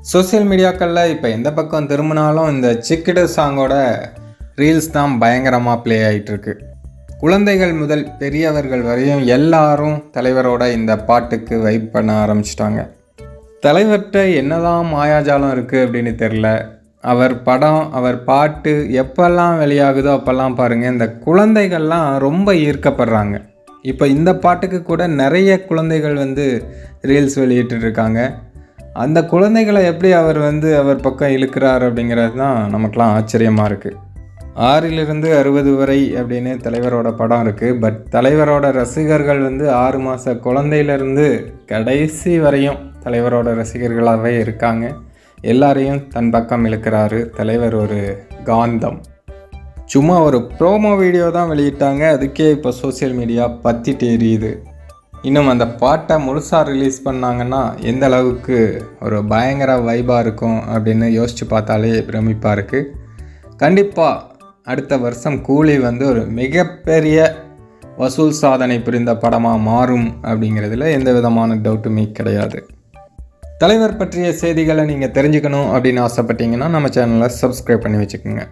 Social மீடியாக்களில் இப்போ எந்த பக்கம் திரும்பினாலும் இந்த சிக்கிடு சாங்கோட ரீல்ஸ் தான் பயங்கரமாக ப்ளே ஆகிட்டுருக்கு. குழந்தைகள் முதல் பெரியவர்கள் வரையும் எல்லாரும் தலைவரோட இந்த பாட்டுக்கு வைப் பண்ண ஆரம்பிச்சிட்டாங்க. தலைவர்கிட்ட என்னதான் மாயாஜாலம் இருக்குது அப்படின்னு தெரில. அவர் படம், அவர் பாட்டு எப்பெல்லாம் வெளியாகுதோ அப்போல்லாம் பாருங்கள், இந்த குழந்தைகள்லாம் ரொம்ப ஈர்க்கப்படுறாங்க. இப்போ இந்த பாட்டுக்கு கூட நிறைய குழந்தைகள் ரீல்ஸ் வெளியிட்டுருக்காங்க. அந்த குழந்தைகளை எப்படி அவர் பக்கம் இழுக்கிறார் அப்படிங்கிறது தான் நமக்கெலாம் ஆச்சரியமாக இருக்குது. 6 to 60 வரை அப்படின்னு தலைவரோட படம் இருக்குது. பட் தலைவரோட ரசிகர்கள் 6 மாத குழந்தையிலேருந்து கடைசி வரையும் தலைவரோட ரசிகர்களாகவே இருக்காங்க. எல்லாரையும் தன் பக்கம் இழுக்கிறாரு தலைவர். ஒரு காந்தம். சும்மா ஒரு ப்ரோமோ வீடியோ தான் வெளியிட்டாங்க, அதுக்கே இப்போ சோசியல் மீடியா பற்றிட்டு எரியுது. இன்னும் அந்த பாட்டை முழுசாக ரிலீஸ் பண்ணாங்கன்னா எந்த அளவுக்கு ஒரு பயங்கர வைபாக இருக்கும் அப்படின்னு யோசித்து பார்த்தாலே பிரமிப்பாக இருக்குது. கண்டிப்பாக அடுத்த வருஷம் கூலி ஒரு மிகப்பெரிய வசூல் சாதனை புரிந்த படமாக மாறும் அப்படிங்கிறதுல எந்த விதமான டவுட்டுமே கிடையாது. தலைவர் பற்றிய செய்திகளை நீங்கள் தெரிஞ்சுக்கணும் அப்படின்னு ஆசைப்பட்டீங்கன்னா நம்ம சேனலை சப்ஸ்கிரைப் பண்ணி வச்சுக்கோங்க.